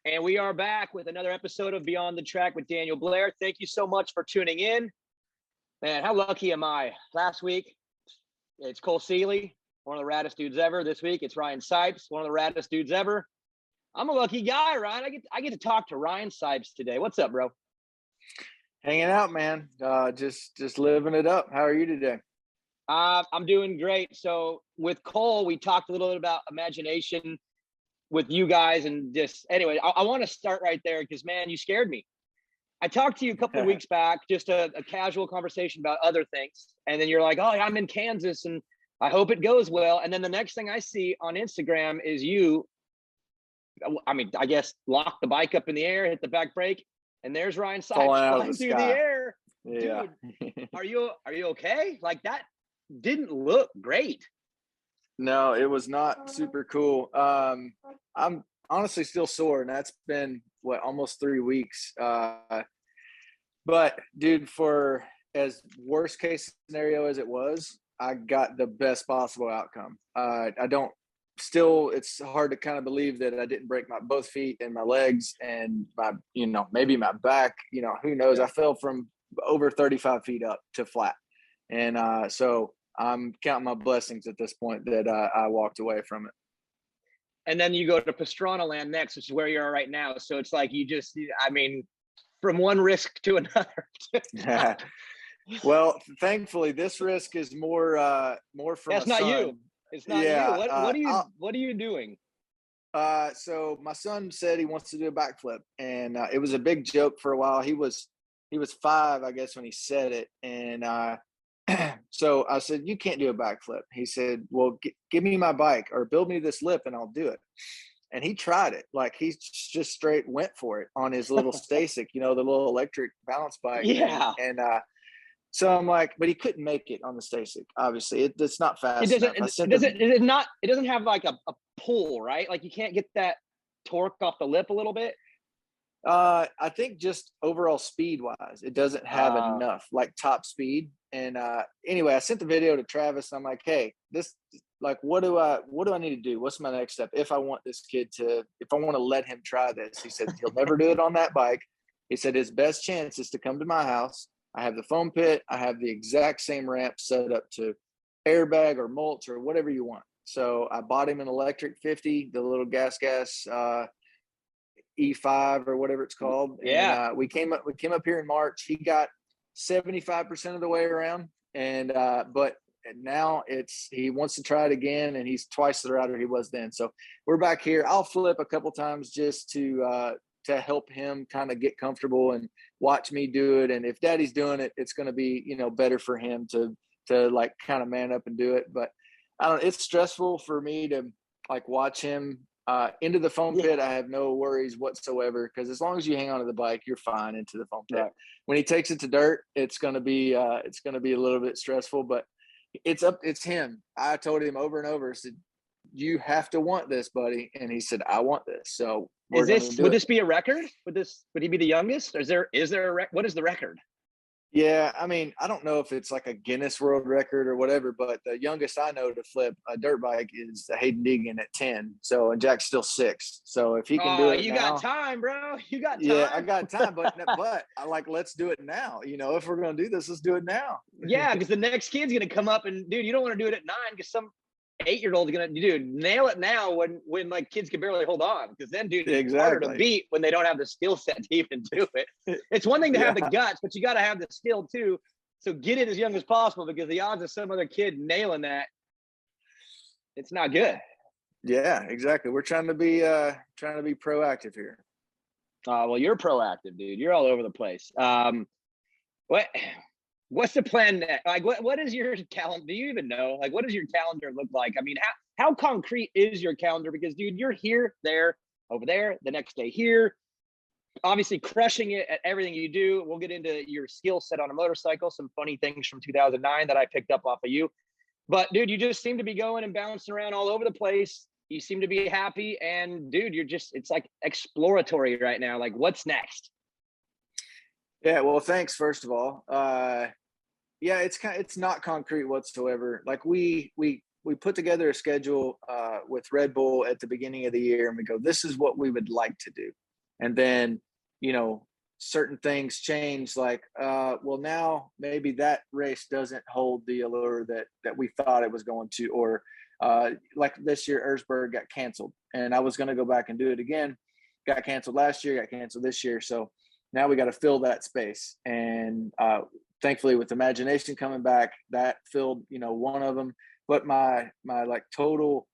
And we are back with another episode of Beyond the Track with Daniel Blair. Thank you so much for tuning in. Man, how lucky am I? Last week, it's Cole Seeley, one of the raddest dudes ever. This week, it's Ryan Sipes, one of the raddest dudes ever. I'm a lucky guy, Ryan. I get to talk to Ryan Sipes today. What's up, bro? Hanging out, man. Just living it up. How are you today? I'm doing great. So with Cole, we talked a little bit about imagination with you guys, and just anyway, I want to start right there because, man, you scared me. I talked to you a couple of weeks back, just a casual conversation about other things, and then you're like, "Oh, I'm in Kansas, and I hope it goes well." And then the next thing I see on Instagram is you. I guess lock the bike up in the air, hit the back brake, and there's Ryan Sipes flying through the air. Yeah. Dude, are you okay? Like, that didn't look great. No, it was not super cool. I'm honestly still sore, and that's been almost 3 weeks. But dude, for as worst case scenario as it was, I got the best possible outcome. It's hard to kind of believe that I didn't break both feet and my legs and maybe my back, who knows? I fell from over 35 feet up to flat. And so I'm counting my blessings at this point that I walked away from it. And then you go to Pastrana Land next, which is where you are right now. So it's like from one risk to another. Well, thankfully, this risk is more from That's not you. It's not you. What are you doing? So my son said he wants to do a backflip, and it was a big joke for a while. He was 5, I guess, when he said it, and so I said, "You can't do a backflip." He said, "Well, give me my bike or build me this lip and I'll do it." And he tried it. Like, he just straight went for it on his little Stasic, the little electric balance bike. Yeah. And so I'm like, but he couldn't make it on the Stasic. Obviously, it's not fast enough. It doesn't have like a pull, right? Like, you can't get that torque off the lip a little bit. I think just overall speed wise, it doesn't have enough like top speed. And anyway, I sent the video to Travis, and I'm like, "Hey, this, like, what do I need to do? What's my next step if I want to let him try this?" He said he'll never do it on that bike. He said his best chance is to come to my house. I have the foam pit. I have the exact same ramp set up to airbag or mulch or whatever you want. So I bought him an electric 50, the little gas E5 or whatever it's called. Yeah. And we came up here in March. He got 75% of the way around, and but now he wants to try it again, and he's twice the rider he was then. So we're back here. I'll flip a couple times just to help him kind of get comfortable and watch me do it. And if Daddy's doing it, it's going to be better for him to like kind of man up and do it. But it's stressful for me to like watch him into the foam pit. I have no worries whatsoever, because as long as you hang onto the bike, you're fine into the foam pit. Right. When he takes it to dirt, it's going to be a little bit stressful, but it's him. I told him over and over, I said, "You have to want this, buddy." And he said, "I want this." So would this be a record? Would he be the youngest? Or is there a record? What is the record? Yeah, I mean, I don't know if it's like a Guinness World Record or whatever, but the youngest I know to flip a dirt bike is Hayden Deegan at 10. So, and Jack's still 6. So if he can do it, you got time, bro. You got time. Yeah, I got time, but I like, let's do it now. If we're gonna do this, let's do it now. Yeah, because the next kid's gonna come up, and dude, you don't want to do it at 9 because some 8-year-old's gonna nail it now when like kids can barely hold on, because then it's harder to beat when they don't have the skill set to even do it. It's one thing to have the guts, but you got to have the skill too. So get it as young as possible, because the odds of some other kid nailing that, it's not good. Yeah, exactly. We're trying to be proactive here. Well, you're proactive, dude. You're all over the place. What's the plan next? Like, what is your calendar? Do you even know? Like, what does your calendar look like? I mean, how concrete is your calendar? Because, dude, you're here, there, over there, the next day here, obviously crushing it at everything you do. We'll get into your skill set on a motorcycle, some funny things from 2009 that I picked up off of you. But, dude, you just seem to be going and bouncing around all over the place. You seem to be happy. And, dude, it's like exploratory right now. Like, what's next? Yeah, well, thanks, first of all. Yeah, it's not concrete whatsoever. Like we put together a schedule with Red Bull at the beginning of the year, and we go, this is what we would like to do. And then, certain things change, like, well, now maybe that race doesn't hold the allure that we thought it was going to, or like this year, Erzberg got canceled, and I was going to go back and do it again. Got canceled last year, got canceled this year. So now we got to fill that space. And thankfully with Imagination coming back, that filled, one of them. But my like total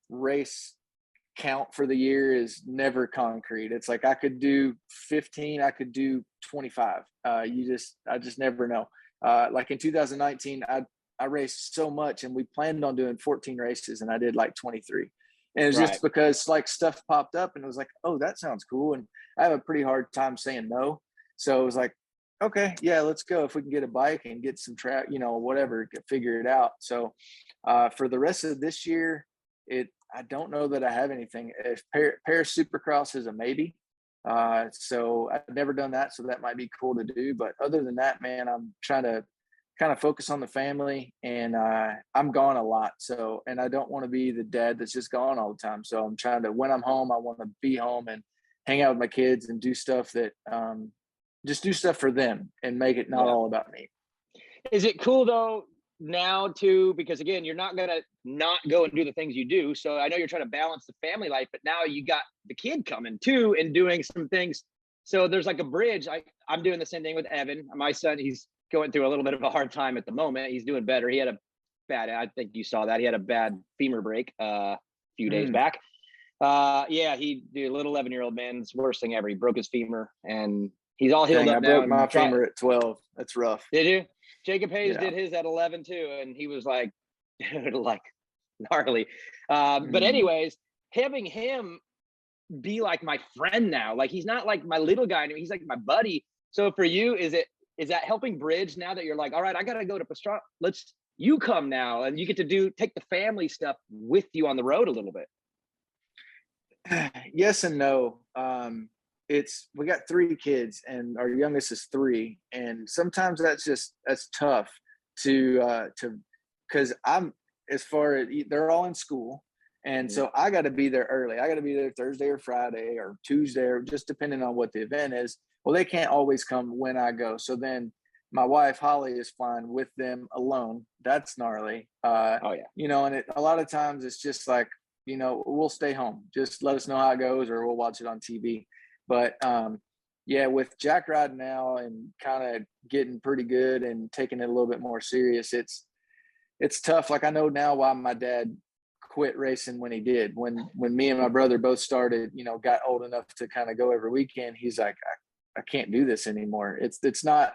race count for the year is never concrete. It's like I could do 15, I could do 25. I just never know. Like in 2019, I raced so much, and we planned on doing 14 races, and I did like 23. And it was just because like stuff popped up, and it was like, oh, that sounds cool. And I have a pretty hard time saying no. So it was like, okay, yeah, let's go. If we can get a bike and get some track, whatever, figure it out. So for the rest of this year, I don't know that I have anything. If Paris Supercross is a maybe. So I've never done that, so that might be cool to do. But other than that, man, I'm trying to kind of focus on the family, and I'm gone a lot. So, and I don't want to be the dad that's just gone all the time. So I'm trying to, when I'm home, I want to be home and hang out with my kids and do stuff that, just do stuff for them and make it not all about me. Is it cool though now too, because again, you're not going to not go and do the things you do. So I know you're trying to balance the family life, but now you got the kid coming too and doing some things. So there's like a bridge. I'm doing the same thing with Evan, my son. He's going through a little bit of a hard time at the moment. He's doing better. He had I think you saw that. He had a bad femur break a few days back. The little 11-year-old man, it's the worst thing ever. He broke his femur, and he's all healed up now. I broke my femur at 12. That's rough. Did you? Jacob Hayes did his at 11 too, and he was like, like gnarly. But anyways, having him be like my friend now, like he's not like my little guy anymore. He's like my buddy. So for you, is that helping bridge now that you're like, all right, I got to go to Pastrana. You come now, and you get to take the family stuff with you on the road a little bit. Yes and no. We got 3 kids, and our youngest is 3. And sometimes that's tough cause they're all in school. And so I got to be there early. I got to be there Thursday or Friday or Tuesday, or just depending on what the event is. Well, they can't always come when I go. So then my wife, Holly, is flying with them alone. That's gnarly. And a lot of times it's just like, we'll stay home. Just let us know how it goes, or we'll watch it on TV. But with Jack Rod now and kind of getting pretty good and taking it a little bit more serious, it's tough. Like I know now why my dad quit racing when he did. When me and my brother both started, got old enough to kind of go every weekend, he's like, I can't do this anymore. It's not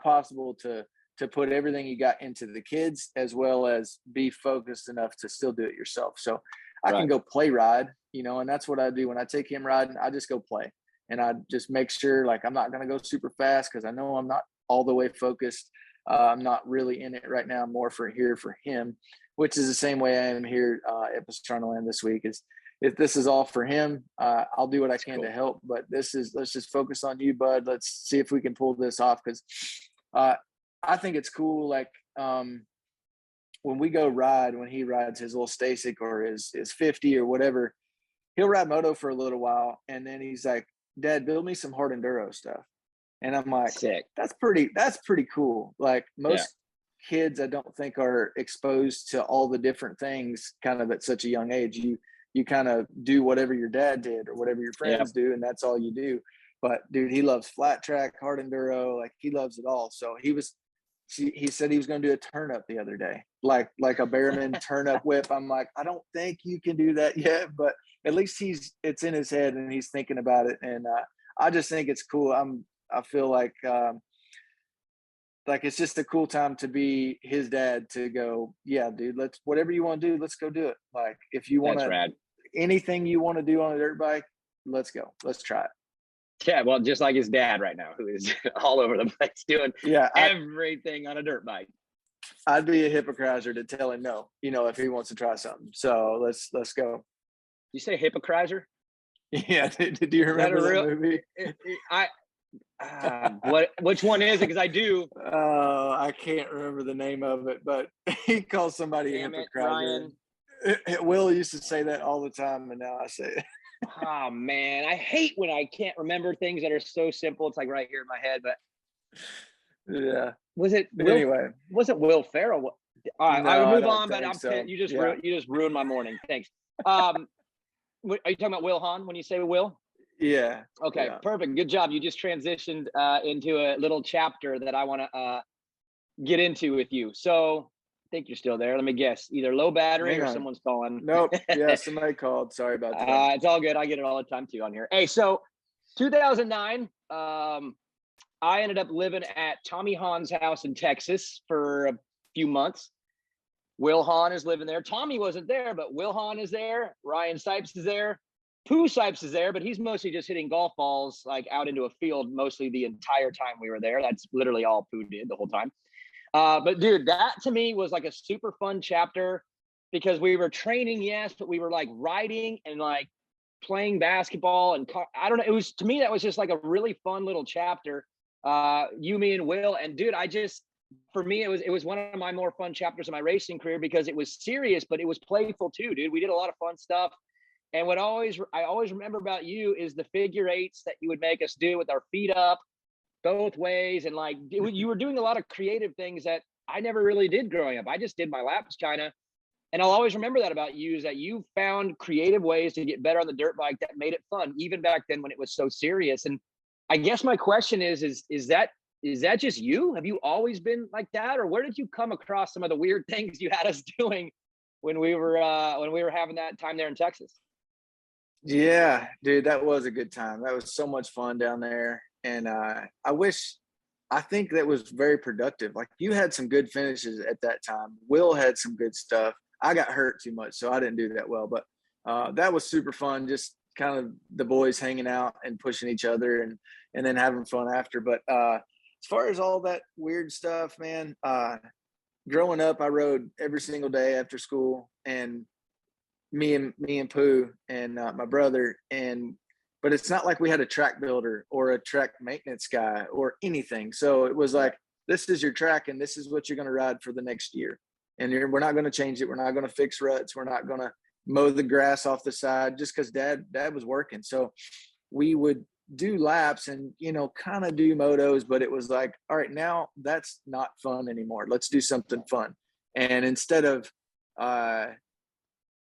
possible to put everything you got into the kids as well as be focused enough to still do it yourself. So I can go play ride, and that's what I do. When I take him riding, I just go play, and I just make sure like I'm not going to go super fast, because I know I'm not all the way focused. I'm not really in it right now. I'm more for him, which is the same way I am here at Pastrana Land this week. If this is all for him, I'll do what I can to help. But let's just focus on you, bud. Let's see if we can pull this off, because I think it's cool. Like when we go ride, when he rides his little Stasic or his 50 or whatever, he'll ride moto for a little while, and then he's like, Dad, build me some hard enduro stuff. And I'm like, sick. That's pretty cool. Like most kids, I don't think are exposed to all the different things kind of at such a young age. You kind of do whatever your dad did or whatever your friends do, and that's all you do. But dude, he loves flat track, hard enduro, like he loves it all. So he said he was going to do a turn up the other day, like a Bearman turn up whip. I'm like, I don't think you can do that yet, but at least it's in his head and he's thinking about it. And I just think it's cool. I feel like it's just a cool time to be his dad, to go, yeah, dude, whatever you want to do, let's go do it. Like if you want anything you want to do on a dirt bike, let's go, let's try it. Yeah, well, just like his dad right now, who is all over the place doing everything on a dirt bike. I'd be a hypocriter to tell him no, if he wants to try something. So let's go. You say hypocriter? Yeah. Do you remember that movie? Which one is it? Because I do. I can't remember the name of it, but he calls somebody a hypocriter. Will used to say that all the time, and now I say it. Oh man, I hate when I can't remember things that are so simple. It's like right here in my head. But Yeah. was it But Will? anyway, Wasn't Will Ferrell? All right, I will no, I move don't on. But think I'm so. you Yeah. just ruined my morning. Thanks. Are you talking about Will Hahn when you say Will? Yeah. Okay, Yeah. perfect. Good job. You just transitioned into a little chapter that I want to get into with you. So I think you're still there. Let me guess. Either low battery Hang or on. someone's calling. Nope. Yeah. Somebody called. Sorry about that. It's all good. I get it all the time too on here. Hey, so 2009, I ended up living at Tommy Hahn's house in Texas for a few months. Will Hahn is living there. Tommy wasn't there, but Will Hahn is there. Ryan Sipes is there. Pooh Sipes is there, but he's mostly just hitting golf balls like out into a field mostly the entire time we were there. That's literally all Pooh did the whole time. But dude, that to me was like a super fun chapter because we were training, yes, but we were like riding and like playing basketball and I don't know. It was to me that was just like a really fun little chapter. You, me, and Will, and dude, for me it was one of my more fun chapters of my racing career because it was serious, but it was playful too, dude. We did a lot of fun stuff. And I always remember about you is the figure eights that you would make us do with our feet up both ways. And like you were doing a lot of creative things that I never really did growing up. I just did my laps kind of. And I'll always remember that about you is that you found creative ways to get better on the dirt bike that made it fun, even back then when it was so serious. And I guess my question is that just you? Have you always been like that? Or where did you come across some of the weird things you had us doing when we were having that time there in Texas? Yeah, dude, that was a good time. That was so much fun down there. And I think that was very productive. Like you had some good finishes at that time. Will had some good stuff. I got hurt too much, so I didn't do that well. But that was super fun. Just kind of the boys hanging out and pushing each other and then having fun after. But as far as all that weird stuff, man, growing up, I rode every single day after school, and me and Pooh and my brother. But it's not like we had a track builder or a track maintenance guy or anything. So it was like, this is your track and this is what you're going to ride for the next year. And we're not going to change it. We're not going to fix ruts. We're not going to mow the grass off the side just because dad was working. So we would do laps and, kind of do motos, but it was like, all right, now that's not fun anymore. Let's do something fun. And instead of,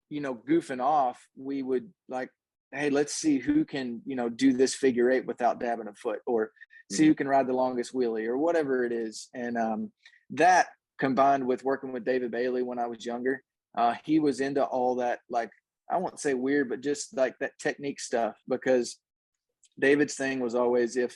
goofing off, we would like, hey, let's see who can, do this figure eight without dabbing a foot, or see who can ride the longest wheelie or whatever it is. And that combined with working with David Bailey when I was younger, he was into all that, like, I won't say weird, but just like that technique stuff, because David's thing was always if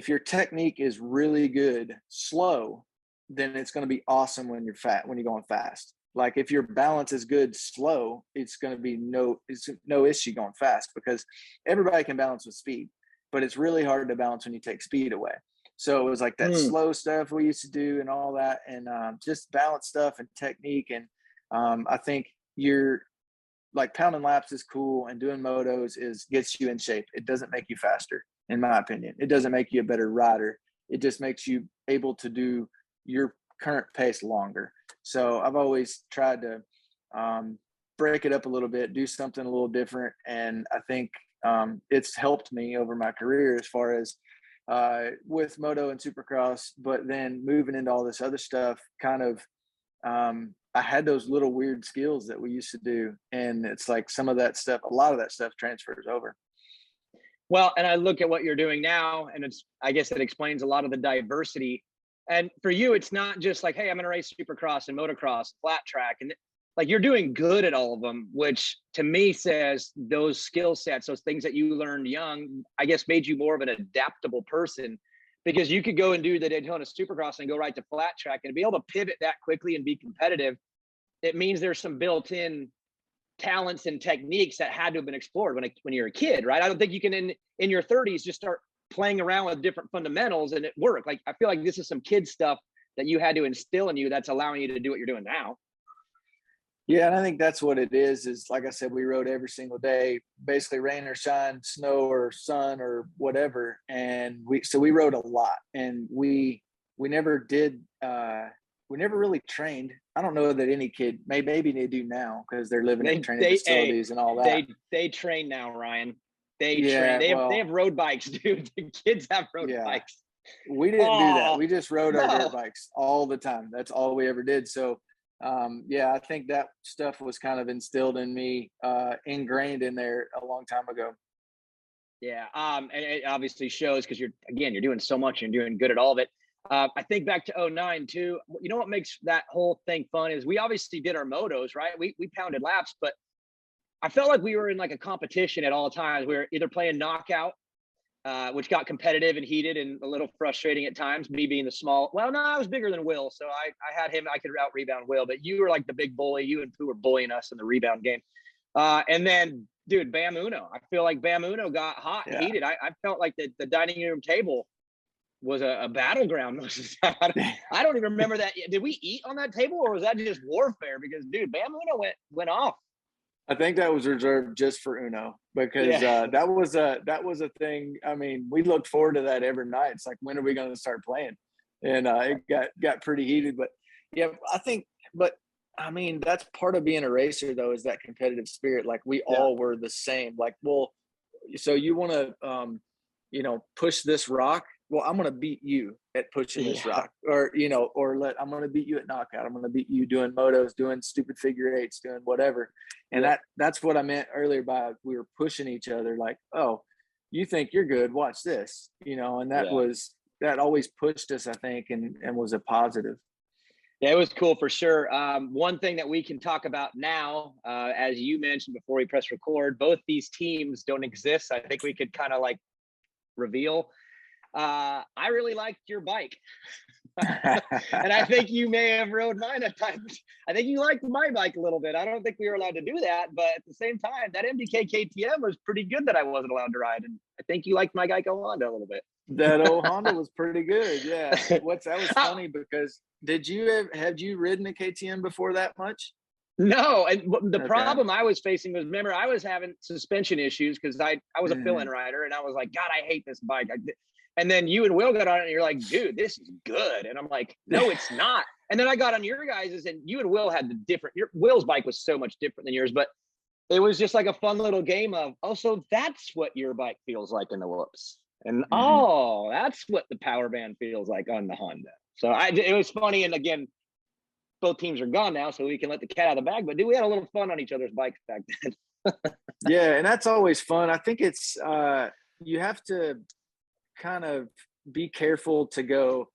your technique is really good, slow, then it's going to be awesome when you're going fast. Like if your balance is good, slow, it's going to be no issue going fast, because everybody can balance with speed, but it's really hard to balance when you take speed away. So it was like that slow stuff we used to do and all that, and just balance stuff and technique. And I think you're like pounding laps is cool, and doing motos gets you in shape. It doesn't make you faster, in my opinion. It doesn't make you a better rider. It just makes you able to do your current pace longer. So I've always tried to break it up a little bit, do something a little different. And I think it's helped me over my career as far as with moto and supercross, but then moving into all this other stuff, kind of I had those little weird skills that we used to do. And it's like a lot of that stuff transfers over. Well, and I look at what you're doing now, and I guess it explains a lot of the diversity. And for you, it's not just like, hey, I'm going to race supercross and motocross, flat track. And like you're doing good at all of them, which to me says those skill sets, those things that you learned young, I guess made you more of an adaptable person, because you could go and do the Daytona Supercross and go right to flat track and be able to pivot that quickly and be competitive. It means there's some built-in talents and techniques that had to have been explored when you're a kid, right? I don't think you can in your 30s just start playing around with different fundamentals and it worked. Like I feel like this is some kid stuff that you had to instill in you that's allowing you to do what you're doing now. Yeah, and I think that's what it is like I said, we rode every single day, basically rain or shine, snow or sun or whatever. And we rode a lot, and we never did we never really trained. I don't know that any kid, maybe they do now because they're living in training facilities and all that. They train now, Ryan. They train. They have road bikes, dude. The kids have road bikes. We didn't do that. We just rode our dirt bikes all the time. That's all we ever did. So, I think that stuff was kind of instilled in me, ingrained in there a long time ago. Yeah. And it obviously shows because you're doing so much and you're doing good at all of it. I think back to 2009 too. You know what makes that whole thing fun is we obviously did our motos, right? We pounded laps, but I felt like we were in like a competition at all times. We were either playing knockout, which got competitive and heated and a little frustrating at times, me being the small. Well, no, I was bigger than Will. So I had him, I could out rebound Will, but you were like the big bully. You and Pooh were bullying us in the rebound game. And then, dude, Bam Uno. I feel like Bam Uno got hot and heated. I felt like the dining room table was a battleground most of the time. I don't even remember that. Did we eat on that table or was that just warfare? Because, dude, Bam Uno went off. I think that was reserved just for Uno because that was a thing. I mean, we looked forward to that every night. It's like, when are we going to start playing? And it got pretty heated. But yeah, I mean, that's part of being a racer though, is that competitive spirit. Like we all were the same. Like, well, so you want to, push this rock. Well, I'm going to beat you at pushing this rock, or, I'm going to beat you at knockout. I'm going to beat you doing motos, doing stupid figure eights, doing whatever. And that's what I meant earlier by we were pushing each other. Like, oh, you think you're good, watch this, and that always pushed us, I think, and was a positive. Yeah, it was cool for sure. One thing that we can talk about now, as you mentioned before we press record, both these teams don't exist. I think we could kind of like reveal. I really liked your bike. And I think you may have rode mine at times. I think you liked my bike a little bit. I don't think we were allowed to do that, but at the same time, that MDK KTM was pretty good that I wasn't allowed to ride. And I think you liked my Geico Honda a little bit. That old Honda was pretty good. Yeah. That was funny because had you ridden a KTM before that much? No, and the problem I was facing was, remember, I was having suspension issues because I was a fill-in rider, and I was like, God, I hate this bike. And then you and Will got on it, and you're like, dude, this is good. And I'm like, no, it's not. And then I got on your guys's, and you and Will had Will's bike was so much different than yours, but it was just like a fun little game of, oh, so that's what your bike feels like in the whoops. And that's what the power band feels like on the Honda. So it was funny. And again, both teams are gone now, so we can let the cat out of the bag. But dude, we had a little fun on each other's bikes back then. Yeah, and that's always fun. I think it's you have to kind of be careful to go,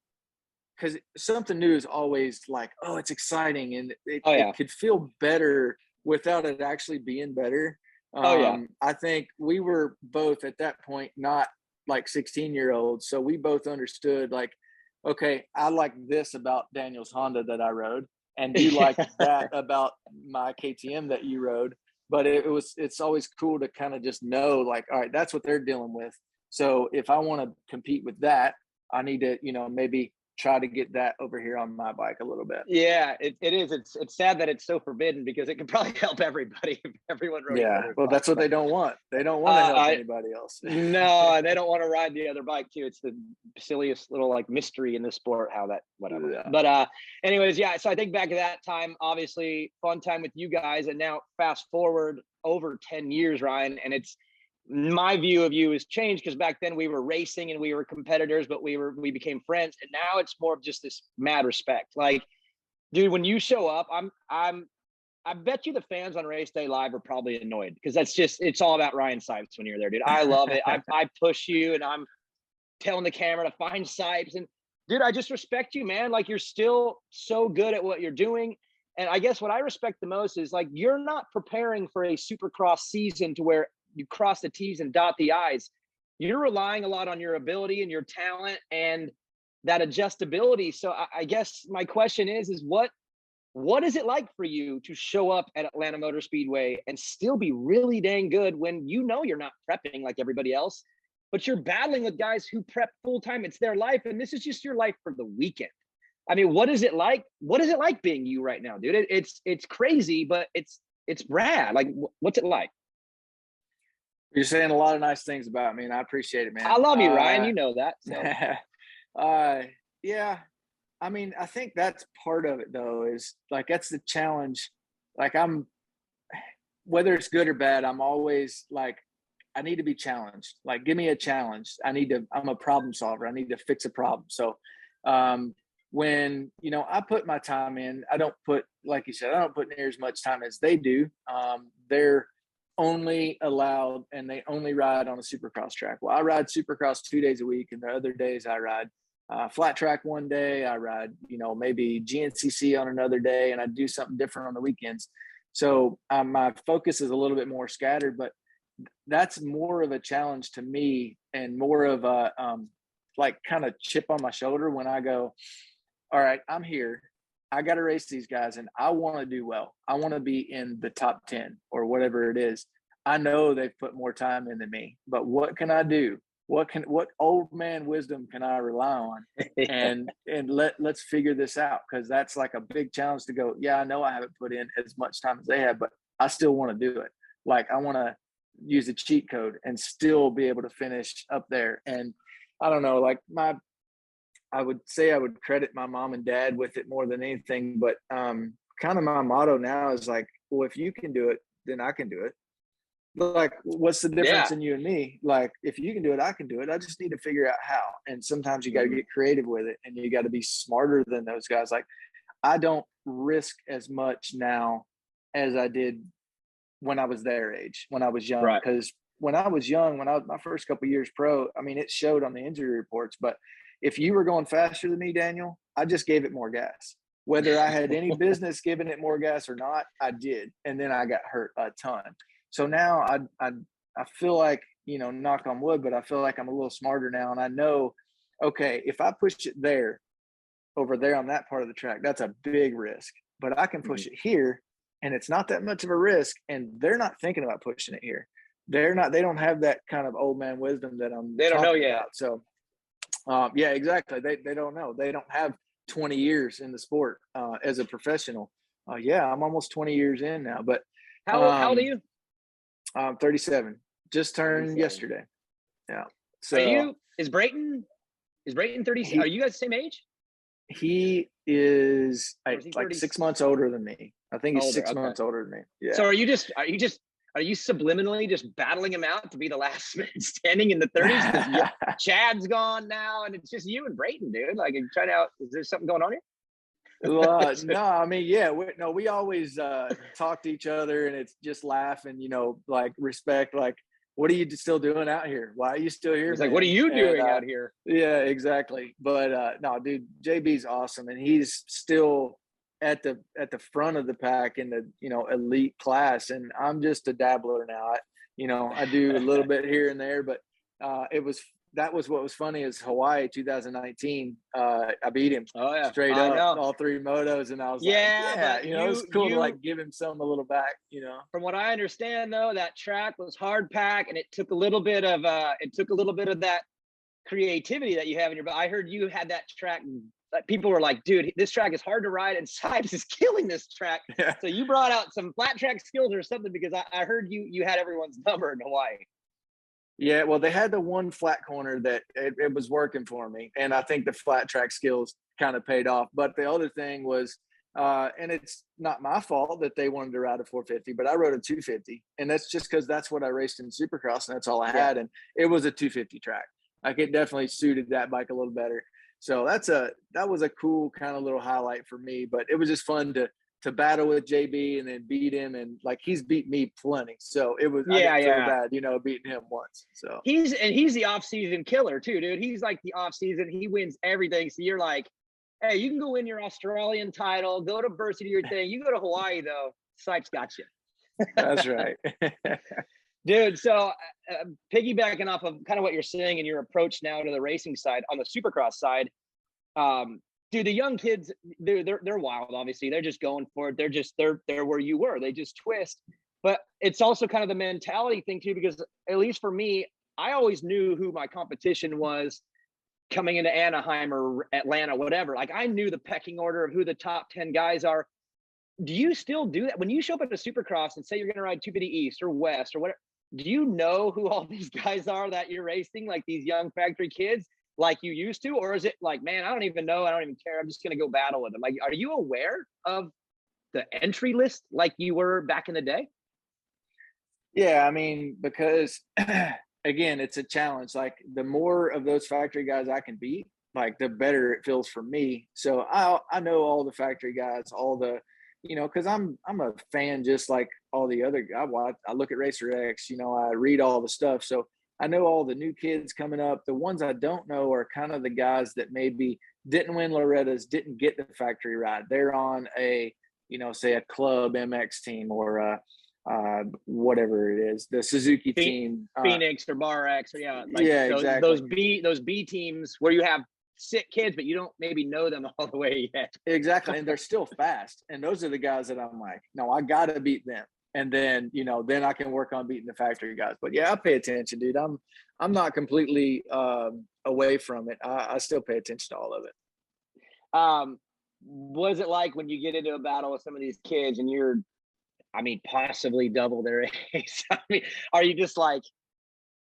because something new is always like, oh, it's exciting, and it could feel better without it actually being better. I think we were both at that point not like 16-year-olds, so we both understood like, okay, I like this about Daniel's Honda that I rode, and you like that about my KTM that you rode. But it's always cool to kind of just know, like, all right, that's what they're dealing with. So if I want to compete with that, I need to, maybe try to get that over here on my bike a little bit. Yeah, it is. It's sad that it's so forbidden because it could probably help everybody if everyone rode. Yeah, well, that's what they don't want. They don't want to help anybody else. No, they don't want to ride the other bike too. It's the silliest little like mystery in the sport, how that, whatever. Yeah. But anyways, yeah. So I think back at that time, obviously fun time with you guys, and now fast forward over 10 years, Ryan, and it's, my view of you has changed because back then we were racing and we were competitors, but we became friends, and now it's more of just this mad respect. Like, dude, when you show up, I bet you the fans on race day live are probably annoyed because it's all about Ryan Sipes when you're there, dude. I love it. I push you, and I'm telling the camera to find Sipes, and dude, I just respect you, man. Like, you're still so good at what you're doing. And I guess what I respect the most is like, you're not preparing for a Supercross season to where you cross the T's and dot the I's. You're relying a lot on your ability and your talent and that adjustability. So I guess my question is what is it like for you to show up at Atlanta Motor Speedway and still be really dang good when you're not prepping like everybody else, but you're battling with guys who prep full time? It's their life, and this is just your life for the weekend. I mean, what is it like? What is it like being you right now, dude? It's crazy, but it's rad. Like, what's it like? You're saying a lot of nice things about me, and I appreciate it, man. I love you, Ryan. You know that. So. Yeah. I mean, I think that's part of it though, is like, that's the challenge. Like whether it's good or bad, I'm always like, I need to be challenged. Like, give me a challenge. I'm a problem solver. I need to fix a problem. So, when, I put my time in, I don't put, like you said, I don't put near as much time as they do. They're only allowed, and they only ride on a Supercross track. Well, I ride Supercross 2 days a week, and the other days I ride flat track one day. I ride, maybe GNCC on another day, and I do something different on the weekends. So my focus is a little bit more scattered, but that's more of a challenge to me, and more of a like kind of chip on my shoulder when I go, all right, I'm here. I got to race these guys, and I want to do well. I want to be in the top 10 or whatever it is. I know they've put more time in than me, but what can I do? What old man wisdom can I rely on? And let's figure this out, because that's like a big challenge to go, yeah, I know I haven't put in as much time as they have, but I still want to do it. Like, I want to use a cheat code and still be able to finish up there. And I don't know, like I would say I would credit my mom and dad with it more than anything, but kind of my motto now is like, well, if you can do it, then I can do it. Like, what's the difference in you and me? Like, if you can do it, I can do it. I just need to figure out how. And sometimes you got to get creative with it, and you got to be smarter than those guys. Like, I don't risk as much now as I did when I was their age, when I was young. Because when I was young, my first couple of years pro, I mean, it showed on the injury reports. But if you were going faster than me, Daniel, I just gave it more gas. Whether I had any business giving it more gas or not, I did. And then I got hurt a ton. So now I feel like, knock on wood, but I feel like I'm a little smarter now. And I know, okay, if I push it over there on that part of the track, that's a big risk. But I can push it here, and it's not that much of a risk. And they're not thinking about pushing it here. They don't have that kind of old man wisdom that they don't know yet. So yeah, exactly. They don't know. They don't have 20 years in the sport as a professional. Yeah, I'm almost 20 years in now. But how old are you? 37. Just turned 37. Yesterday. Yeah. So is Brayton 30? Are you guys the same age? He is like 6 months older than me. I think he's 6 months older than me. Yeah. So are you subliminally just battling him out to be the last man standing in the 30s? Because Chad's gone now, and it's just you and Brayton, dude. Like, trying out. Is there something going on here? No, I mean, yeah, we always talk to each other, and it's just laughing, like respect. Like, what are you still doing out here? Why are you still here? It's like, what are you doing out here? Yeah, exactly. But no, dude, JB's awesome, and he's still at the front of the pack in the elite class, and I'm just a dabbler now. I do a little bit here and there, but that was what was funny is Hawaii 2019. I beat him straight up all three motos, and I was it was cool to like give him some a little back. From what I understand, though, that track was hard pack, and it took a little bit of that creativity that you have in your. But I heard you had that track. People were like, dude, this track is hard to ride, and Sipes is killing this track. Yeah. So you brought out some flat track skills or something, because I heard you had everyone's number in Hawaii. Yeah, well, they had the one flat corner that it was working for me, and I think the flat track skills kind of paid off. But the other thing was, and it's not my fault that they wanted to ride a 450, but I rode a 250, and that's just because that's what I raced in Supercross, and that's all I had, and it was a 250 track. Like, it definitely suited that bike a little better. So that was a cool kind of little highlight for me. But it was just fun to battle with JB and then beat him, and like, he's beat me plenty. So it was I didn't feel bad, beating him once. So he's the off-season killer too, dude. He's like the off-season, he wins everything. So you're like, hey, you can go win your Australian title, go to Varsity, your thing. You go to Hawaii though, Sipes got you. That's right. Dude, so piggybacking off of kind of what you're saying and your approach now to the racing side, on the Supercross side, dude, the young kids, they're wild. Obviously, they're just going for it. They're where you were. They just twist. But it's also kind of the mentality thing too, because at least for me, I always knew who my competition was coming into Anaheim or Atlanta, whatever. Like, I knew the pecking order of who the top 10 guys are. Do you still do that when you show up at a Supercross and say you're going to ride 250 East or West or whatever? Do you know who all these guys are that you're racing, like these young factory kids? like you used to, or is it like, man, I don't even know, I don't even care, I'm just going to go battle with them? Like, are you aware of the entry list like you were back in the day? Yeah, I mean, because again, it's a challenge. Like the more of those factory guys I can beat, like the better it feels for me. So I know all the factory guys, all the, because I'm a fan just like all the other. I look at Racer X, I read all the stuff. So I know all the new kids coming up. The ones I don't know are kind of the guys that maybe didn't win Loretta's, didn't get the factory ride. They're on a, say a club MX team or whatever it is, the Suzuki team, Phoenix or Bar X, or exactly. Those B teams where you have sick kids, but you don't maybe know them all the way yet. Exactly, and they're still fast, and those are the guys that I'm like, no, I got to beat them, and then then I can work on beating the factory guys. But yeah, I pay attention, dude. I'm not completely away from it. I still pay attention to all of it. What is it like when you get into a battle with some of these kids and you're, possibly double their age? Are you just like,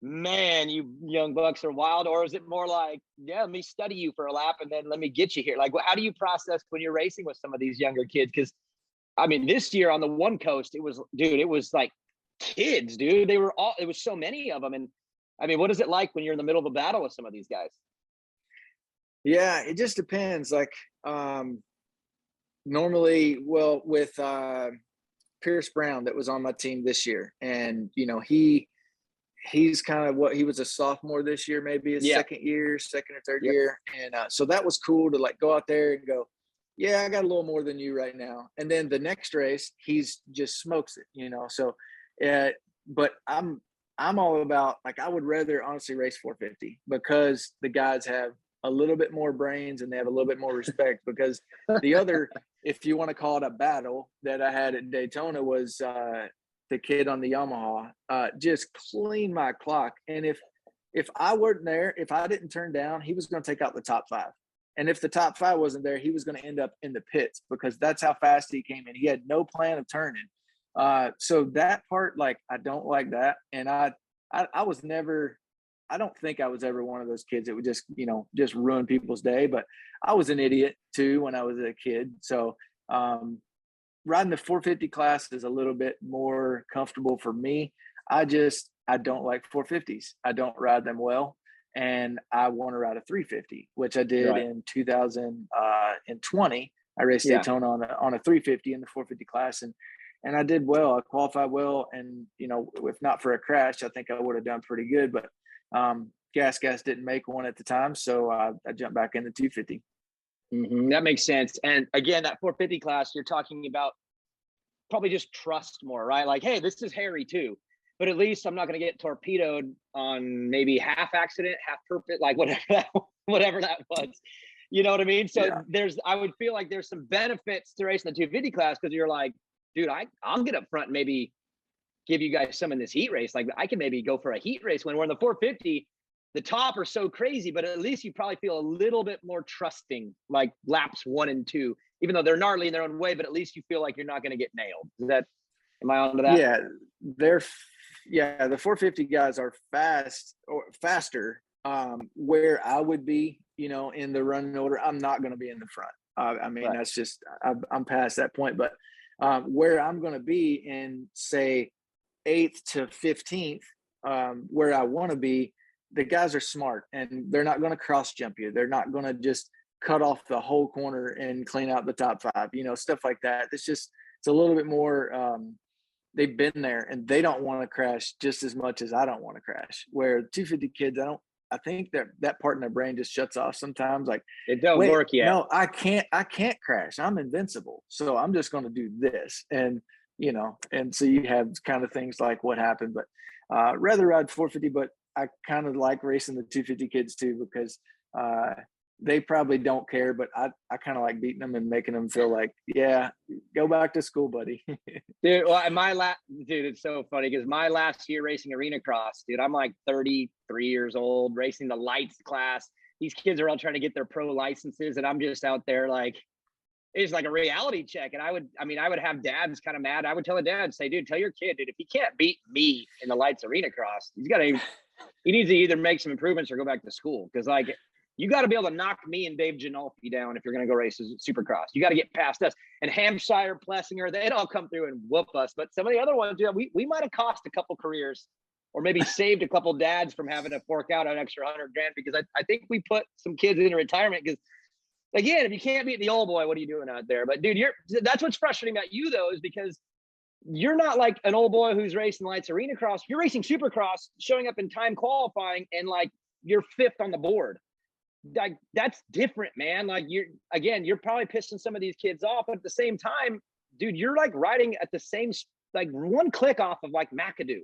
man, you young bucks are wild? Or is it more like, yeah, let me study you for a lap and then let me get you here? Like, how do you process when you're racing with some of these younger kids? Because, this year on the one coast, it was like kids, dude. It was so many of them. And, what is it like when you're in the middle of a battle with some of these guys? Yeah, it just depends. Like, normally, well, with Pierce Brown that was on my team this year, and he's kind of he was a sophomore this year, maybe his second or third year, and so that was cool to like go out there and go, yeah, I got a little more than you right now. And then the next race, he's just smokes it, So, but I'm all about, like, I would rather honestly race 450 because the guys have a little bit more brains and they have a little bit more respect. Because the other, if you want to call it a battle that I had at Daytona, was the kid on the Yamaha just cleaned my clock. And if I weren't there, if I didn't turn down, he was going to take out the top 5. And if the top 5 wasn't there, he was going to end up in the pits because that's how fast he came in. He had no plan of turning. So that part, like, I don't like that. And I was never, I don't think I was ever one of those kids that would just, just ruin people's day. But I was an idiot too when I was a kid. So riding the 450 class is a little bit more comfortable for me. I don't like 450s. I don't ride them well. And I want to ride a 350, which I did in 2020. I raced Daytona on a 350 in the 450 class. And I did well. I qualified well. And, if not for a crash, I think I would have done pretty good. But Gas didn't make one at the time. So I jumped back in the 250. Mm-hmm. That makes sense. And again, that 450 class, you're talking about probably just trust more, right? Like, hey, this is hairy too, but at least I'm not going to get torpedoed on maybe half accident, half perfect, like whatever that was. You know what I mean? So I would feel like there's some benefits to racing the 250 class because you're like, dude, I'll get up front and maybe give you guys some in this heat race. Like, I can maybe go for a heat race when we're in the 450. The top are so crazy, but at least you probably feel a little bit more trusting, like laps 1 and 2, even though they're gnarly in their own way, but at least you feel like you're not going to get nailed. Am I on to that? Yeah, the 450 guys are faster. Where I would be, in the running order, I'm not going to be in the front. That's just, I'm past that point, but where I'm going to be in, say, 8th to 15th, where I want to be, the guys are smart and they're not going to cross jump you. They're not going to just cut off the whole corner and clean out the top 5, stuff like that. It's a little bit more, they've been there and they don't want to crash just as much as I don't want to crash. Where 250 kids, I think that part in their brain just shuts off sometimes. Like, it don't work yet. No, I can't crash. I'm invincible. So I'm just going to do this. And, and so you have kind of things like what happened, but rather ride 450, but I kind of like racing the 250 kids too, because they probably don't care, but I kind of like beating them and making them feel like, yeah, go back to school, buddy. Dude, well, dude, it's so funny because my last year racing arena cross, dude, I'm like 33 years old racing the lights class. These kids are all trying to get their pro licenses, and I'm just out there like, it's like a reality check. And I would have dads kind of mad. I would tell a dad, say, dude, tell your kid, dude, if he can't beat me in the lights arena cross, he needs to either make some improvements or go back to school. Cause like, you got to be able to knock me and Dave Ginolfi down if you're going to go race Supercross. You got to get past us. And Hampshire, Plessinger, they'd all come through and whoop us. But some of the other ones, we might have cost a couple careers, or maybe saved a couple dads from having to fork out an extra $100,000, because I think we put some kids in retirement. Because again, if you can't beat the old boy, what are you doing out there? But dude, that's what's frustrating about you though, is because you're not like an old boy who's racing lights arena cross. You're racing Supercross, showing up in time qualifying, and like you're 5th on the board. Like that's different, man. Like you're probably pissing some of these kids off, but at the same time, dude, you're like riding at the same, like one click off of like McAdoo.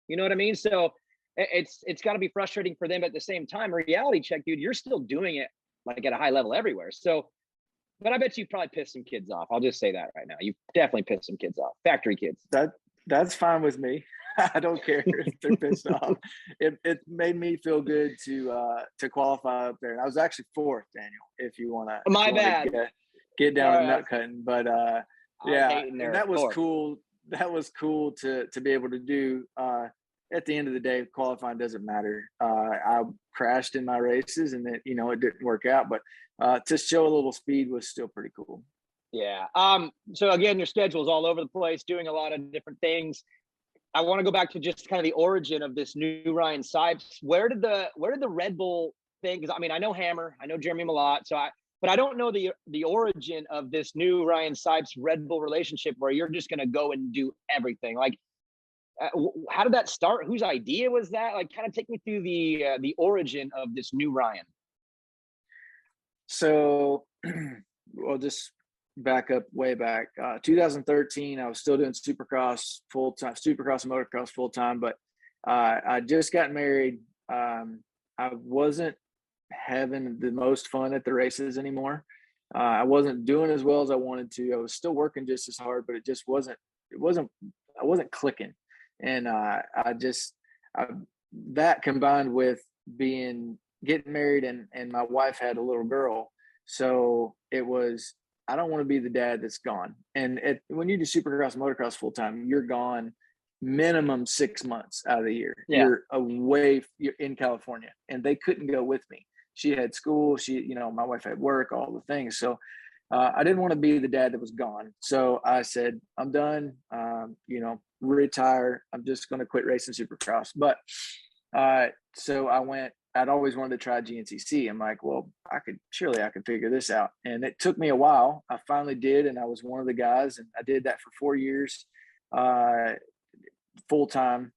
You know what I mean? So it's got to be frustrating for them. At the same time, reality check, dude, you're still doing it like at a high level everywhere. So, but I bet you probably pissed some kids off. I'll just say that right now. You definitely pissed some kids off. Factory kids. That's fine with me. I don't care if they're pissed off. It made me feel good to qualify up there. And I was actually 4th, Daniel, if you want to. My bad. Get down to nut cutting. But yeah, that was cool. That was cool to be able to do. At the end of the day, qualifying doesn't matter. I crashed in my races, and it didn't work out. But to show a little speed was still pretty cool. Yeah. So again, your schedule is all over the place, doing a lot of different things. I want to go back to just kind of the origin of this new Ryan Sipes. Where did the Red Bull thing? Because I mean, I know Hammer, I know Jeremy Malott, but I don't know the origin of this new Ryan Sipes Red Bull relationship where you're just going to go and do everything. Like, how did that start? Whose idea was that? Like, kind of take me through the origin of this new Ryan. So, well, just back up way back. 2013, I was still doing Supercross full-time, Supercross and motocross full-time, but I just got married. I wasn't having the most fun at the races anymore. I wasn't doing as well as I wanted to. I was still working just as hard, but I wasn't clicking. And that combined with getting married and my wife had a little girl. So it was, I don't want to be the dad that's gone. And when you do Supercross motocross full time, you're gone minimum 6 months out of the year. Yeah. You're in California, and they couldn't go with me. She had school. My wife had work, all the things. So I didn't want to be the dad that was gone. So I said, I'm done. Retire. I'm just going to quit racing Supercross. But so I'd always wanted to try GNCC. I'm like, well, I could figure this out. And it took me a while. I finally did. And I was one of the guys, and I did that for 4 years, full time.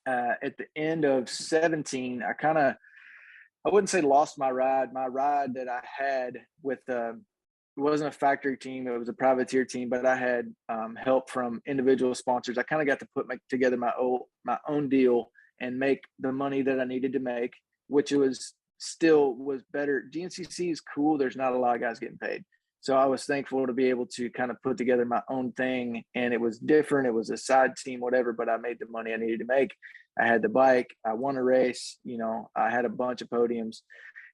At the end of 17, I wouldn't say lost my ride. My ride that I had with it wasn't a factory team. It was a privateer team, but I had help from individual sponsors. I kind of got to put together my own deal and make the money that I needed to make, which was better. GNCC is cool. There's not a lot of guys getting paid. So I was thankful to be able to kind of put together my own thing, and it was different. It was a side team, whatever, but I made the money I needed to make. I had the bike. I won a race. I had a bunch of podiums,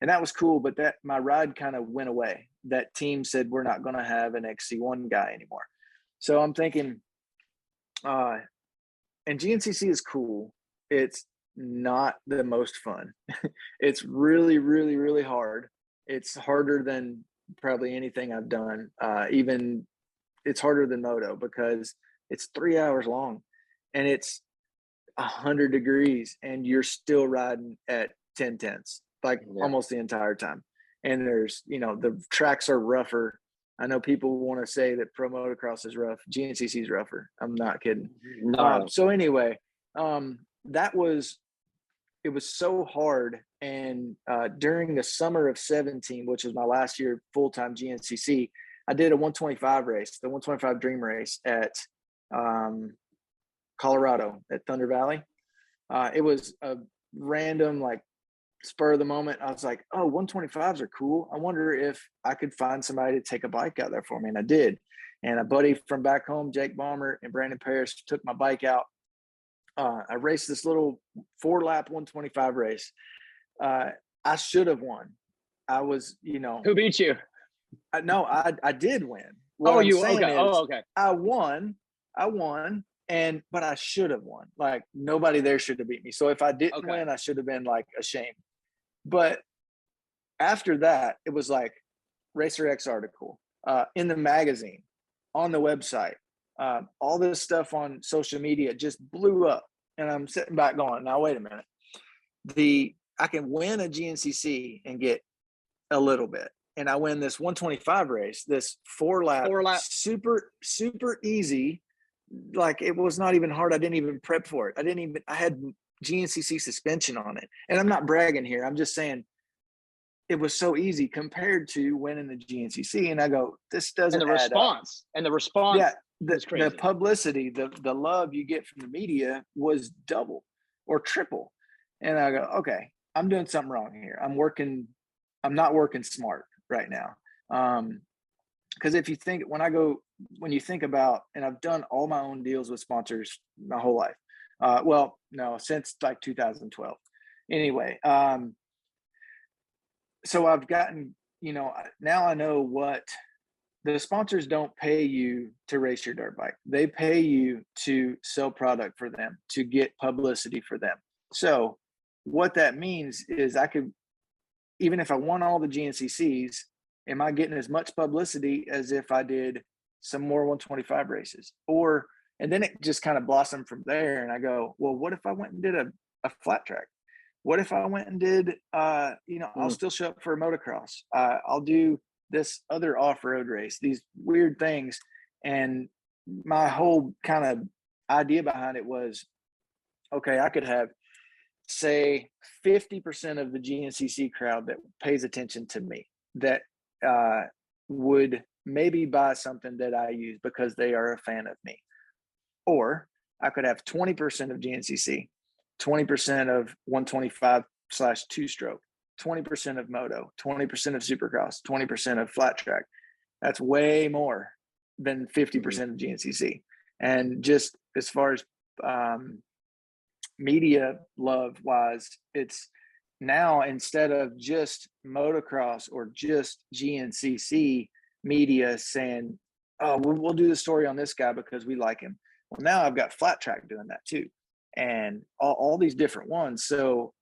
and that was cool. But my ride kind of went away. That team said, we're not going to have an XC1 guy anymore. So I'm thinking, and GNCC is cool. It's not the most fun. It's really, really, really hard. It's harder than probably anything I've done. Even it's harder than moto because it's 3 hours long and it's 100 degrees and you're still riding at 10 tenths, almost the entire time. And there's, the tracks are rougher. I know people want to say that pro motocross is rough. GNCC is rougher. I'm not kidding. No. So anyway, it was so hard. And during the summer of 17, which was my last year full-time GNCC, I did a 125 race, the 125 Dream Race at Colorado at Thunder Valley. It was a random, spur of the moment. I was like, oh, 125s are cool. I wonder if I could find somebody to take a bike out there for me. And I did. And a buddy from back home, Jake Balmer and Brandon Parrish, took my bike out. I raced this little 4-lap 125 race. I should have won. I was, Who beat you? I did win. Okay. I won, but I should have won. Nobody there should have beat me. So if I didn't win, I should have been ashamed. But after that, it was like Racer X article, in the magazine, on the website, all this stuff on social media just blew up. And I'm sitting back going, now, wait a minute. I can win a GNCC and get a little bit. And I win this 125 race, this four lap, super, super easy. Like, it was not even hard. I didn't even prep for it. I had GNCC suspension on it. And I'm not bragging here. I'm just saying it was so easy compared to winning the GNCC. And I go, this doesn't and the response. Yeah, crazy. the publicity, the love you get from the media was double or triple. And I go, okay, I'm doing something wrong here. I'm not working smart right now. Because if you think, when you think about, and I've done all my own deals with sponsors my whole life. Well, no, since like 2012. Anyway, so I've gotten, now I know what the sponsors don't pay you to race your dirt bike. They pay you to sell product for them, to get publicity for them. So what that means is even if I won all the GNCCs, am I getting as much publicity as if I did some more 125 races? And then it just kind of blossomed from there. And I go, well, what if I went and did a flat track? What if I went and did, I'll still show up for a motocross. I'll do this other off-road race, these weird things. And my whole kind of idea behind it was, okay, I could have, say, 50% of the GNCC crowd that pays attention to me, that would maybe buy something that I use because they are a fan of me. Or I could have 20% of GNCC, 20% of 125/2-stroke, 20% of moto, 20% of supercross, 20% of flat track. That's way more than 50% of GNCC. And just as far as media love wise, it's now, instead of just motocross or just GNCC media saying, oh, we'll do the story on this guy because we like him. Well, now I've got flat track doing that too, and all these different ones. So,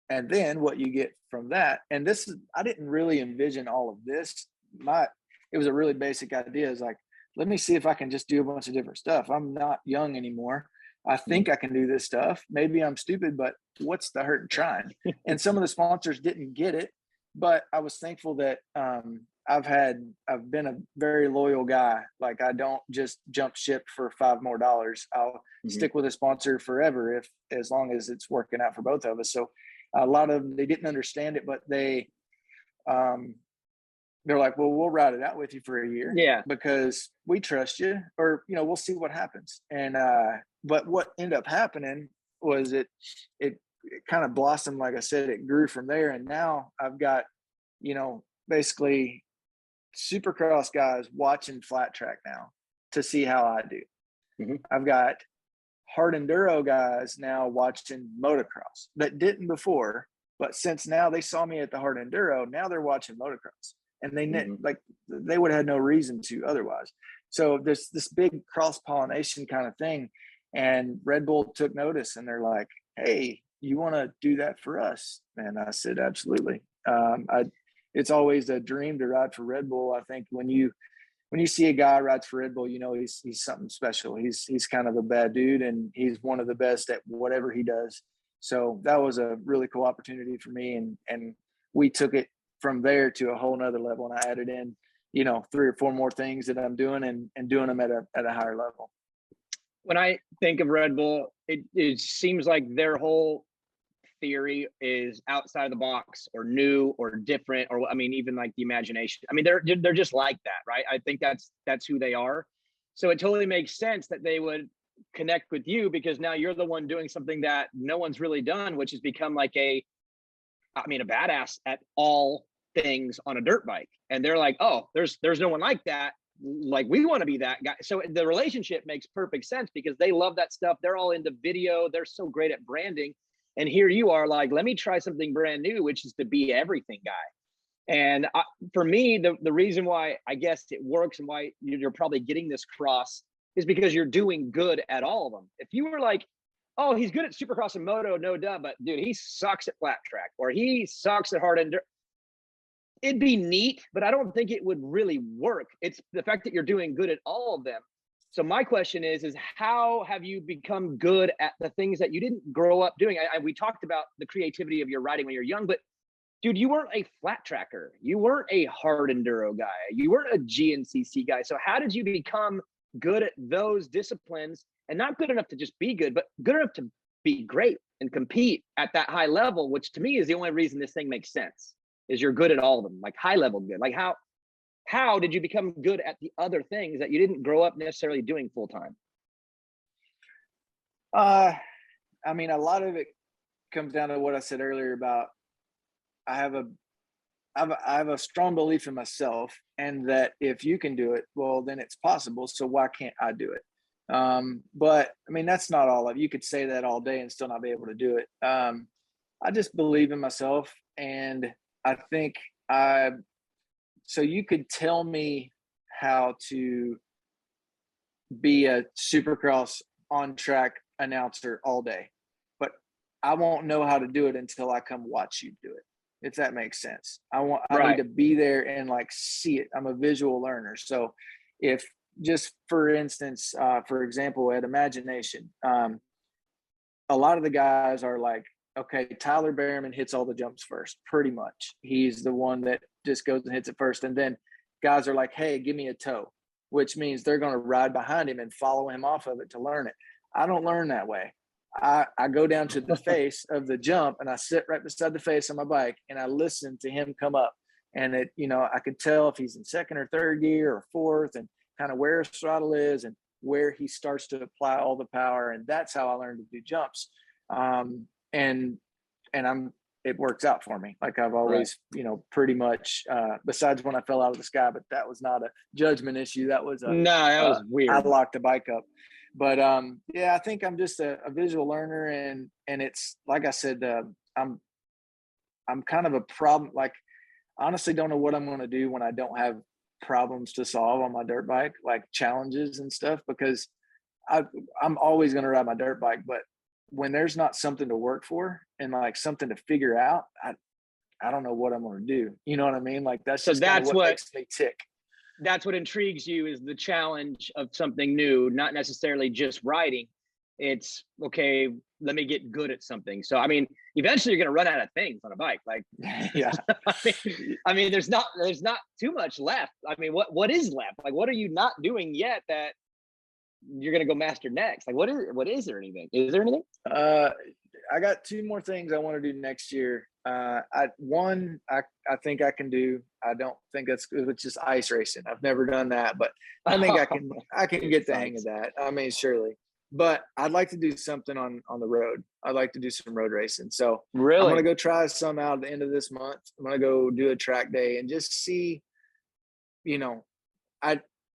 and then what you get from that, and this is, I didn't really envision all of this. It was a really basic idea. Is like, let me see if I can just do a bunch of different stuff. I'm not young anymore. I think I can do this stuff. Maybe I'm stupid, but what's the hurt in trying? And some of the sponsors didn't get it, but I was thankful that I've been a very loyal guy. Like, I don't just jump ship for $5 more. I'll stick with a sponsor forever as long as it's working out for both of us. So a lot of them, they didn't understand it, but they're like, well, we'll ride it out with you for a year. Yeah. Because we trust you, or, we'll see what happens. And, but what ended up happening was it kind of blossomed. Like I said, it grew from there. And now I've got, basically Supercross guys watching flat track now to see how I do. I've got hard enduro guys now watching motocross that didn't before, but since now they saw me at the hard enduro, now they're watching motocross, and they would have had no reason to otherwise. So there's this big cross-pollination kind of thing. And Red Bull took notice, and they're like, hey, you want to do that for us? And I said, absolutely. It's always a dream to ride for Red Bull. I think when you see a guy rides for Red Bull, he's something special. He's kind of a bad dude, and he's one of the best at whatever he does. So that was a really cool opportunity for me. And we took it from there to a whole nother level. And I added in, 3 or 4 more things that I'm doing and doing them at a higher level. When I think of Red Bull, it seems like their whole theory is outside the box or new or different, or even like the imagination. They're just like that, right? I think that's who they are. So it totally makes sense that they would connect with you, because now you're the one doing something that no one's really done, which has become like a badass at all things on a dirt bike. And they're like, oh, there's no one like that. Like, we want to be that guy. So the relationship makes perfect sense, because they love that stuff. They're all into video. They're so great at branding. And here you are like, let me try something brand new, which is to be everything guy. And for me, the reason why I guess it works and why you're probably getting this cross is because you're doing good at all of them. If you were like, oh, he's good at Supercross and moto, no duh, but dude, he sucks at flat track, or he sucks at hard enduro, it'd be neat, but I don't think it would really work. It's the fact that you're doing good at all of them. So my question is how have you become good at the things that you didn't grow up doing? We talked about the creativity of your riding when you're young, but dude, you weren't a flat tracker. You weren't a hard enduro guy. You weren't a GNCC guy. So how did you become good at those disciplines, and not good enough to just be good, but good enough to be great and compete at that high level, which to me is the only reason this thing makes sense, is you're good at all of them, like high level good. Like how did you become good at the other things that you didn't grow up necessarily doing full time? I mean, a lot of it comes down to what I said earlier about I have a strong belief in myself, and that if you can do it, well, then it's possible. So why can't I do it? But I mean, that's not all of it. You could say that all day and still not be able to do it. I just believe in myself, and I think so you could tell me how to be a Supercross on track announcer all day, but I won't know how to do it until I come watch you do it, if that makes sense. I need to be there and like see it. I'm a visual learner. So if just for instance, for example, at Imagination, a lot of the guys are like, okay, Tyler Berriman hits all the jumps first, pretty much. He's the one that just goes and hits it first. And then guys are like, hey, give me a toe, which means they're going to ride behind him and follow him off of it to learn it. I don't learn that way. I go down to the face of the jump, and I sit right beside the face on my bike, and I listen to him come up. And it, I could tell if he's in second or third gear or fourth, and kind of where his throttle is and where he starts to apply all the power. And that's how I learned to do jumps. And it works out for me. Like I've always, pretty much, besides when I fell out of the sky, but that was not a judgment issue. That was that was weird. I locked the bike up. But yeah, I think I'm just a visual learner, and it's like I said, I'm kind of a problem. Like, honestly, don't know what I'm going to do when I don't have problems to solve on my dirt bike, like challenges and stuff, because I'm always going to ride my dirt bike. But when there's not something to work for and like something to figure out, I don't know what I'm going to do. You know what I mean? Like that's just what makes me tick. That's what intrigues you, is the challenge of something new, not necessarily just riding. It's okay, let me get good at something. So, I mean, eventually you're going to run out of things on a bike. Like, yeah, I mean, there's not too much left. I mean, what is left? Like, what are you not doing yet that you're going to go master next? Like, what is there anything? Is there anything? I got 2 more things I want to do next year. I think I can do. I don't think it's just ice racing. I've never done that, but I think I can get the hang of that. I mean, surely. But I'd like to do something on the road. I'd like to do some road racing. So really, I'm going to go try some out at the end of this month. I'm going to go do a track day and just see, in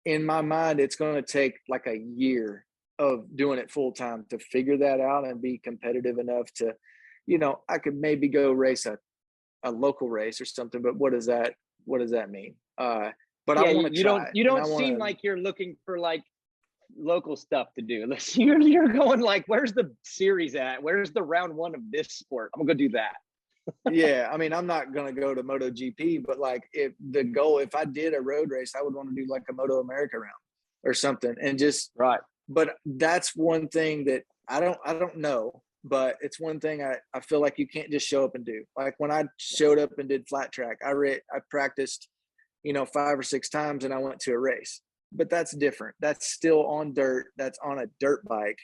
my mind, it's going to take like a year of doing it full time to figure that out and be competitive enough to, I could maybe go race a local race or something, but what does that mean? But yeah, I want to try. You don't seem like you're looking for like local stuff to do. You're going like, where's the series at? Where's the round 1 of this sport? I'm gonna go do that. Yeah, I mean, I'm not gonna go to MotoGP, but like if I did a road race, I would want to do like a Moto America round or something, and just right. But that's one thing that I don't know, but it's one thing I feel like you can't just show up and do. Like when I showed up and did flat track, I practiced, 5 or 6 times, and I went to a race. But that's different. That's still on dirt. That's on a dirt bike.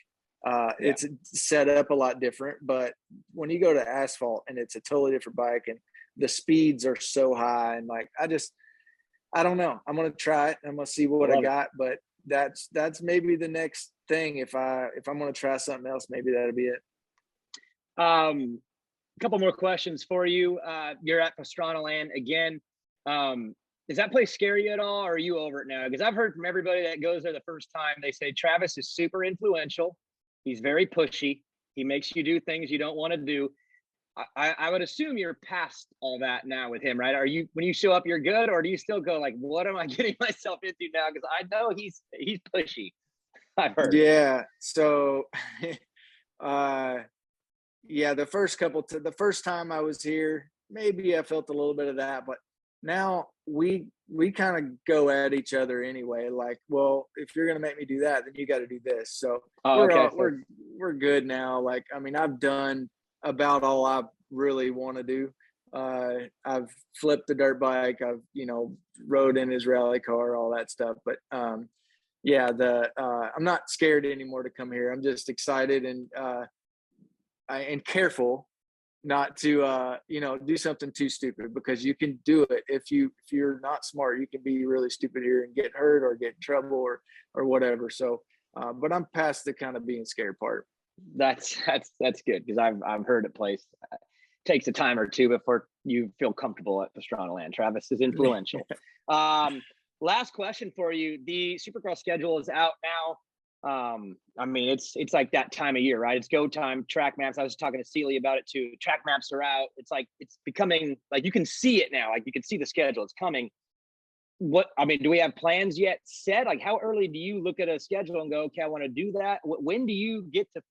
It's set up a lot different. But when you go to asphalt and it's a totally different bike, and the speeds are so high, and like I don't know. I'm gonna try it. I'm gonna see what I got, but that's maybe the next thing. If I'm gonna try something else, maybe that'll be it. A couple more questions for you. You're at Pastrana Land again. Does that place scare you at all, or are you over it now? Because I've heard from everybody that goes there the first time, they say Travis is super influential. He's very pushy. He makes you do things you don't want to do. I would assume you're past all that now with him, right? Are you, when you show up, you're good, or do you still go like, what am I getting myself into now? Because I know he's pushy. I've heard. Yeah. So, yeah, the first time I was here, maybe I felt a little bit of that, but now we kind of go at each other anyway. Like, well, if you're gonna make me do that, then you got to do this. So we're good now. Like, I mean, I've done about all I really want to do. I've flipped the dirt bike. I've, rode in his rally car, all that stuff. But yeah, I'm not scared anymore to come here. I'm just excited and careful not to do something too stupid, because you can do it if you're not smart. You can be really stupid here and get hurt or get in trouble or whatever. So but I'm past the kind of being scared part. That's good, because I've heard it plays takes a time or two before you feel comfortable at Pastrana land. Travis is influential. Last question for you. The Supercross schedule is out now. I mean, it's like that time of year, right? It's go time. Track maps. I was talking to Sealy about it too. Track maps are out. It's like, it's becoming like, you can see it now. Like, you can see the schedule. It's coming. Do we have plans yet set? Like, how early do you look at a schedule and go, okay, I want to do that? When do you get to,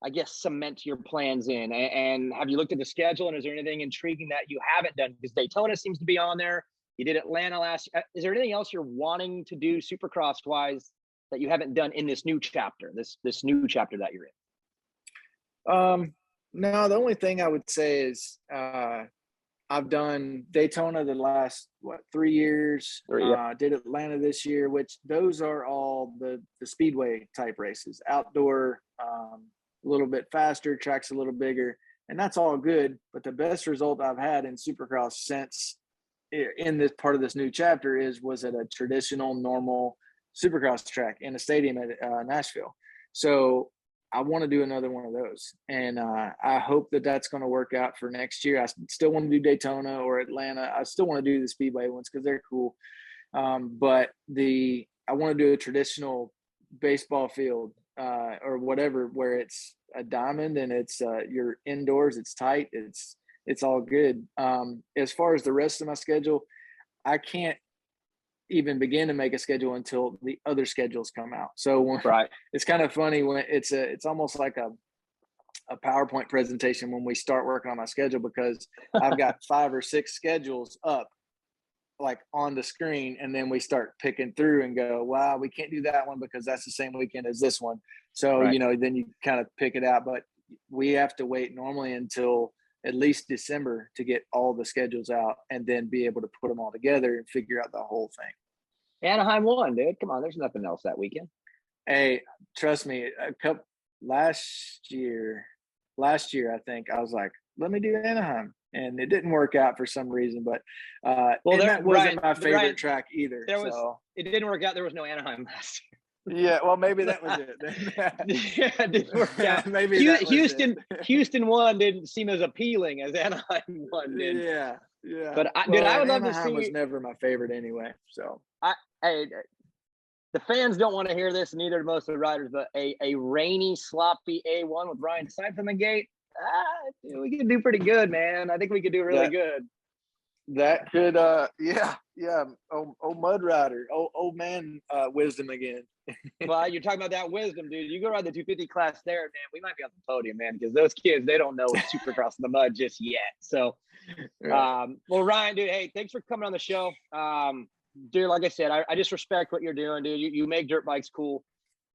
I guess, cement your plans in? And have you looked at the schedule, and is there anything intriguing that you haven't done? Because Daytona seems to be on there. You did Atlanta last. Is there anything else you're wanting to do Supercross wise that you haven't done in this new chapter, this new chapter that you're in? No, the only thing I would say is I've done Daytona the last 3 years. Did Atlanta this year, which those are all the speedway type races, outdoor, a little bit faster, track's a little bigger, and that's all good. But the best result I've had in Supercross since in this part of this new chapter was at a traditional, normal Supercross track in a stadium at Nashville. So I want to do another one of those, and I hope that that's going to work out for next year. I still want to do Daytona or Atlanta. I still want to do the speedway ones because they're cool. But I want to do a traditional baseball field or whatever, where it's a diamond and it's you're indoors, it's tight, it's all good. As far as the rest of my schedule, I can't even begin to make a schedule until the other schedules come out. So it's kind of funny when it's almost like a PowerPoint presentation when we start working on my schedule, because I've got 5 or 6 schedules up like on the screen, and then we start picking through and go, wow, we can't do that one because that's the same weekend as this one. So then you kind of pick it out, but we have to wait normally until at least December to get all the schedules out, and then be able to put them all together and figure out the whole thing. Anaheim won, dude. Come on, there's nothing else that weekend. Hey, trust me, last year, I think I was like, let me do Anaheim, and it didn't work out for some reason. But that wasn't my favorite track either. It didn't work out. There was no Anaheim last year. Yeah, well, maybe that was it. Yeah, it didn't work out. Maybe Houston one didn't seem as appealing as Anaheim one did. Yeah. But I would love to see. Anaheim was never my favorite anyway. So the fans don't want to hear this, neither do most of the riders. But a rainy, sloppy A1 with Ryan Seid from the gate, we could do pretty good, man. I think we could do really good. That could, old Mud Rider, old man wisdom again. Well, you're talking about that wisdom, dude. You go ride the 250 class there, man. We might be on the podium, man, because those kids, they don't know Supercross in the mud just yet. So, well, Ryan, dude, hey, thanks for coming on the show. Dude, like I said, I just respect what you're doing, dude. You make dirt bikes cool,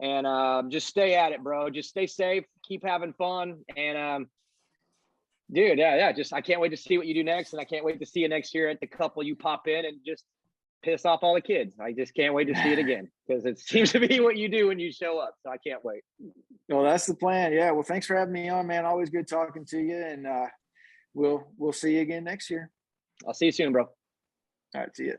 and just stay at it, bro. Just stay safe, keep having fun, and dude, just I can't wait to see what you do next, and I can't wait to see you next year at the couple you pop in and just piss off all the kids. I just can't wait to see it again, because it seems to be what you do when you show up. So I can't wait. Well, that's the plan. Yeah. Well, thanks for having me on, man. Always good talking to you, and we'll see you again next year. I'll see you soon, bro. All right. See you.